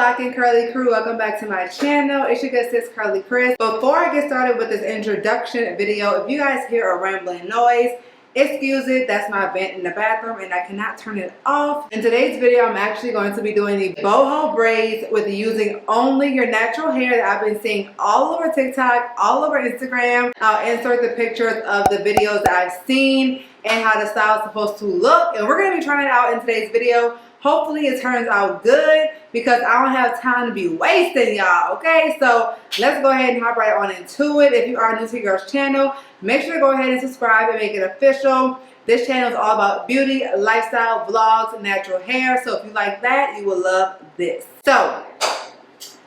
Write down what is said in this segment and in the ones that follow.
Lock and Curly crew, welcome back to my channel. It's your good sis Curly Chris. Before I get started with this introduction video, if you guys hear a rambling noise, excuse it. That's my vent in the bathroom and I cannot turn it off. In today's video, I'm actually going to be doing the boho braids with using only your natural hair that I've been seeing all over TikTok, all over Instagram. I'll insert the pictures of the videos that I've seen and how the style is supposed to look, and we're going to be trying it out in today's video. Hopefully it turns out good because I don't have time to be wasting, y'all. Okay, so let's go ahead and hop right on into it. If you are new to your girl's channel, make sure to go ahead and subscribe and make it official. This channel is all about beauty, lifestyle, vlogs, natural hair. So if you like that, you will love this. So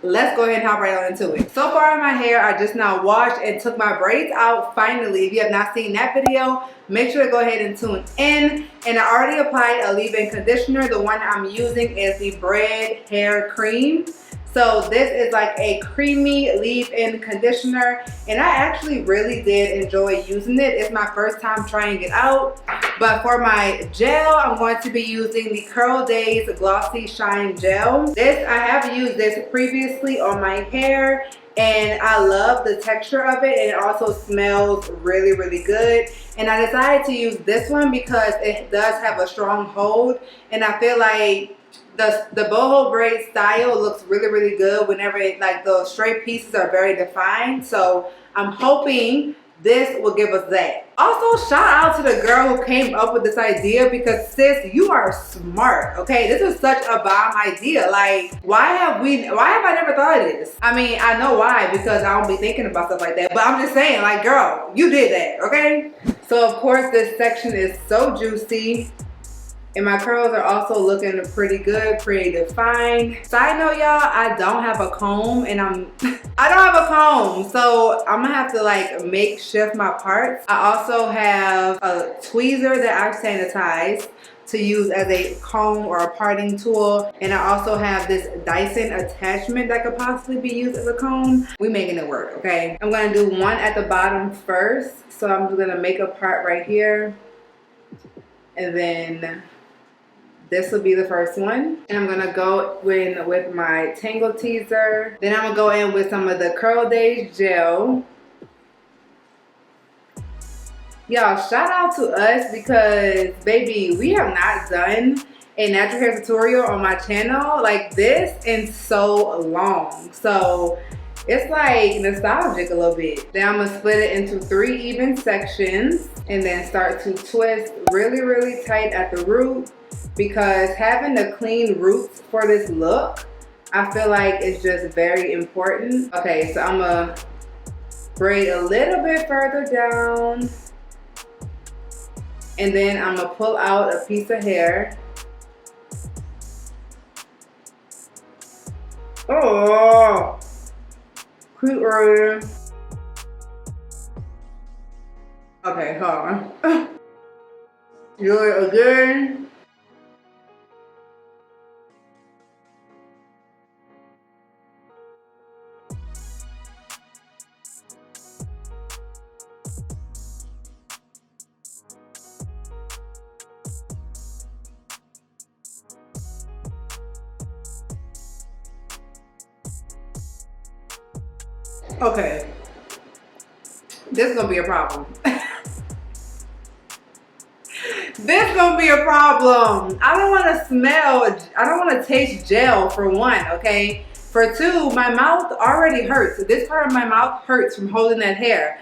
let's go ahead and hop right on into it. So far in my hair, I just now washed and took my braids out finally. If you have not seen that video, make sure to go ahead and tune in. And I already applied a leave-in conditioner. The one I'm using is the Braid Hair Cream. So this is like a creamy leave-in conditioner, and I actually really did enjoy using it. It's my first time trying it out. But for my gel, I'm going to be using the Curl Days Glossy Shine Gel. I have used this previously on my hair, and I love the texture of it, and it also smells really, really good. And I decided to use this one because it does have a strong hold, and I feel like the boho braid style looks really, really good whenever like the straight pieces are very defined. So I'm hoping this will give us that. Also, shout out to the girl who came up with this idea, because sis, you are smart. Okay, this is such a bomb idea. Like, why have I never thought of this? I mean, I know why, because I don't be thinking about stuff like that, but I'm just saying, like, girl, you did that. Okay, so of course this section is so juicy. And my curls are also looking pretty good, pretty defined. Side note, y'all, I don't have a comb, and I don't have a comb, so I'm gonna have to like makeshift my parts. I also have a tweezer that I've sanitized to use as a comb or a parting tool, and I also have this Dyson attachment that could possibly be used as a comb. We making it work, okay? I'm gonna do one at the bottom first, so I'm just gonna make a part right here, and then this will be the first one. And I'm gonna go in with my Tangle Teaser. Then I'm gonna go in with some of the Curl Days gel. Y'all, shout out to us, because baby, we have not done a natural hair tutorial on my channel like this in so long. So it's like nostalgic a little bit. Then I'm gonna split it into 3 even sections and then start to twist really, really tight at the root, because having the clean roots for this look, I feel like it's just very important. Okay, so I'm gonna braid a little bit further down, and then I'm gonna pull out a piece of hair. Oh, cute earlier. Okay, hold on. Do it again. Okay, this is gonna be a problem. This is gonna be a problem. I don't want to smell, I don't want to taste gel, for one, okay? For two, my mouth already hurts. This part of my mouth hurts from holding that hair.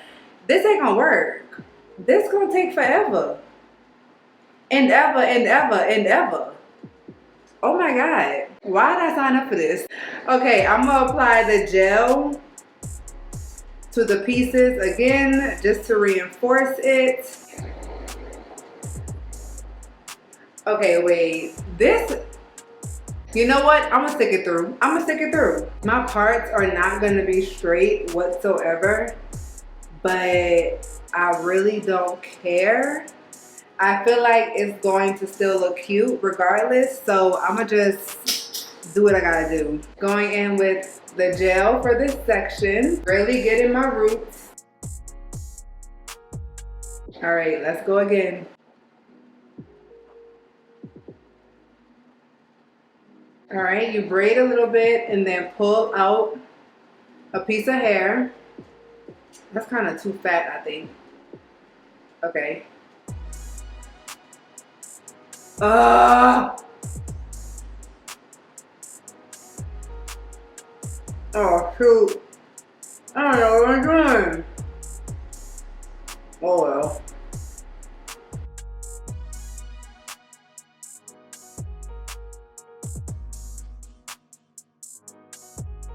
This ain't gonna work. This is gonna take forever. And ever, and ever, and ever. Oh my God, why did I sign up for this? Okay, I'm gonna apply the gel to the pieces again, just to reinforce it. Okay, wait, this, you know what? I'm gonna stick it through. I'm gonna stick it through. My parts are not gonna be straight whatsoever, but I really don't care. I feel like it's going to still look cute regardless, so I'm gonna just do what I gotta do. Going in with the gel for this section, really getting my roots. All right, let's go again. All right, you braid a little bit and then pull out a piece of hair. That's kind of too fat, I think. Okay. Oh, shoot. I don't know what I'm doing. Oh well.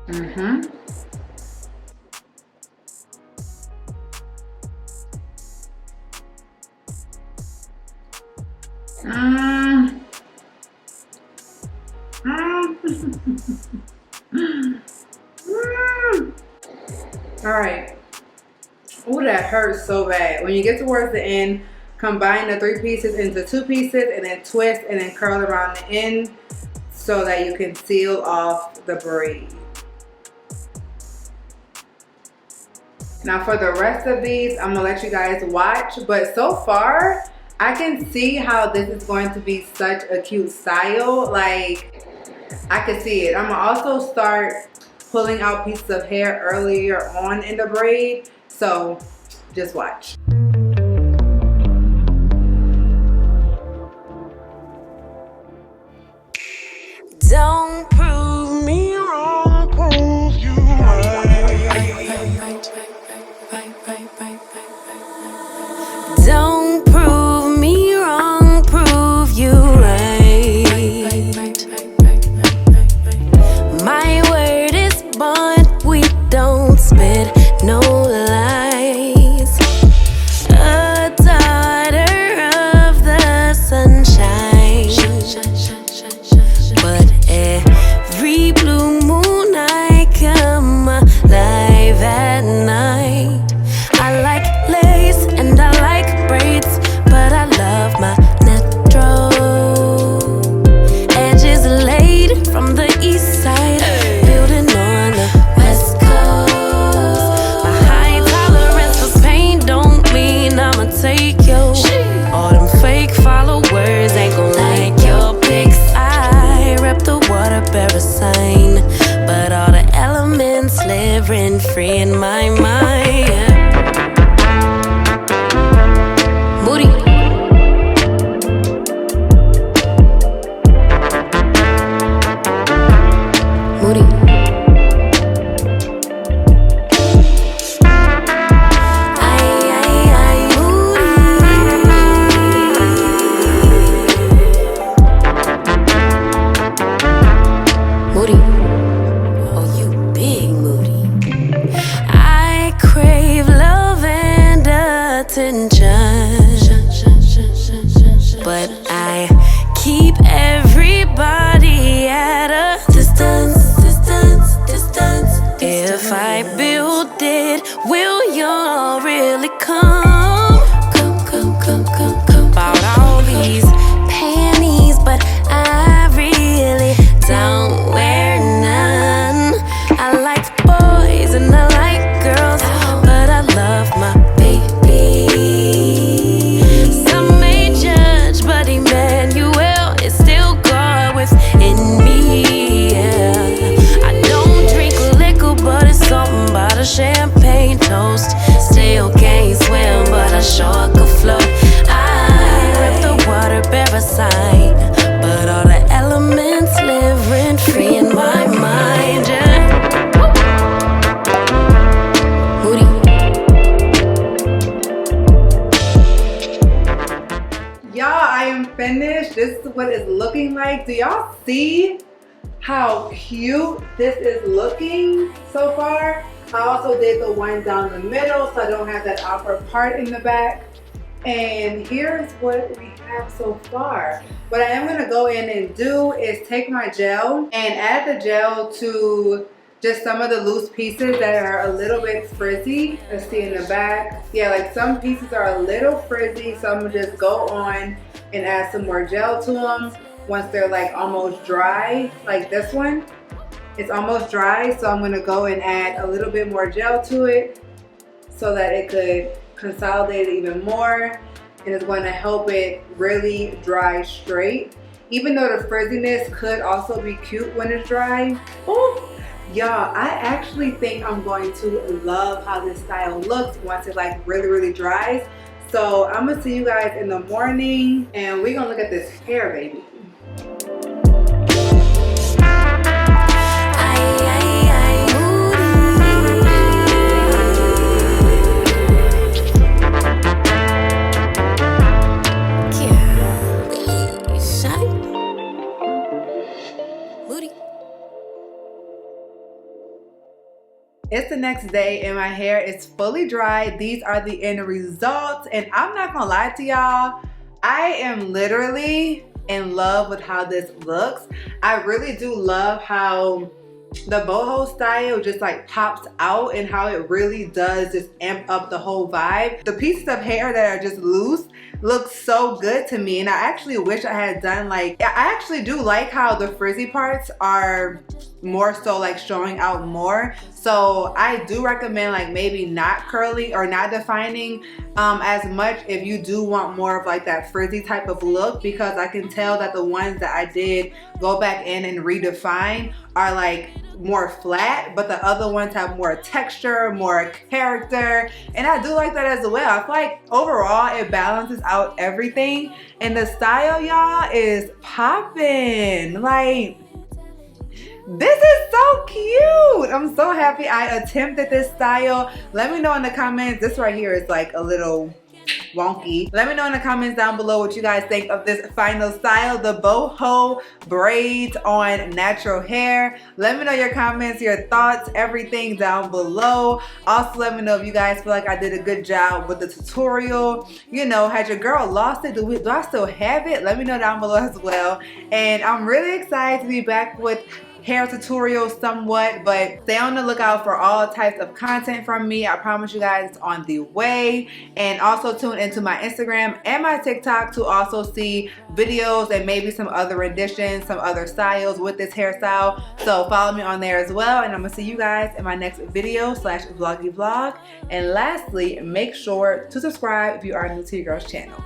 Mm-hmm. Mm. Mm. All right. Oh, that hurts so bad. When you get towards the end, combine the 3 pieces into 2 pieces and then twist and then curl around the end so that you can seal off the braid. Now for the rest of these, I'm gonna let you guys watch, but so far, I can see how this is going to be such a cute style. Like, I can see it. I'm gonna also start pulling out pieces of hair earlier on in the braid, so just watch. Don't prove me wrong, prove you right. Don't prove me wrong, prove you right. My word is bond, we don't spit no lies. A daughter of the sunshine, but every blue moon I come alive at night. I like lace and I like braids, but I love my natural. Edges laid from the east side, building on the west coast. My high tolerance for pain don't mean I'ma take you. All them fake followers ain't gon' like your pics. I rep the water bearer sign, but all the elements live rent free in my mind. Moody. Moody. Moody. Oh, you big Moody. I crave love and attention, but I keep everybody at a distance. If I build it, will y'all really come? About all these panties, but I really don't wear none. I like boys and I like girls, but I love my baby. Some may judge, but Emmanuel is still God within me. I don't drink liquor, but it's something about a champagne toast. Still can't swim, but I sure could float. I rip the water bearer sign, but all the elements live rent free in my mind. Moody. Y'all, I am finished. This is what it's looking like. Do y'all see how cute this is looking so far? I also did the one down the middle so I don't have that awkward part in the back. And here's what we have so far. What I am going to go in and do is take my gel and add the gel to just some of the loose pieces that are a little bit frizzy. Let's see in the back. Yeah, like some pieces are a little frizzy, so I'm going to just go on and add some more gel to them once they're like almost dry, like this one. It's almost dry, so I'm going to go and add a little bit more gel to it so that it could consolidate it even more, and it's going to help it really dry straight. even though the frizziness could also be cute when it's dry. Ooh, y'all, I actually think I'm going to love how this style looks once it like really dries. So I'm gonna see you guys in the morning and we're gonna look at this hair, baby. It's the next day and my hair is fully dry. These are the end results and I'm not gonna lie to y'all, I am literally in love with how this looks. I really do love how the boho style just like pops out and how it really does just amp up the whole vibe. The pieces of hair that are just loose look so good to me, and I actually wish I had done like, I actually do like how the frizzy parts are more so like showing out more. So I do recommend like maybe not curly or not defining as much if you do want more of like that frizzy type of look, because I can tell that the ones that I did go back in and redefine are like more flat, but the other ones have more texture, more character, and I do like that as well. I feel like overall it balances out everything, and the style, y'all, is popping. Like, this is so cute. I'm so happy I attempted this style. Let me know in the comments. This right here is like a little wonky. Let me know in the comments down below what you guys think of this final style, the boho braids on natural hair. Let me know your comments, your thoughts, everything down below. Also, let me know if you guys feel like I did a good job with the tutorial. You know, had your girl lost it? Do I still have it? Let me know down below as well. And I'm really excited to be back with hair tutorials somewhat, but stay on the lookout for all types of content from me. I promise you guys it's on the way. And also tune into my Instagram and my TikTok to also see videos and maybe some other renditions, some other styles with this hairstyle. So follow me on there as well, and I'm gonna see you guys in my next video / vloggy vlog. And lastly, make sure to subscribe if you are new to your girl's channel.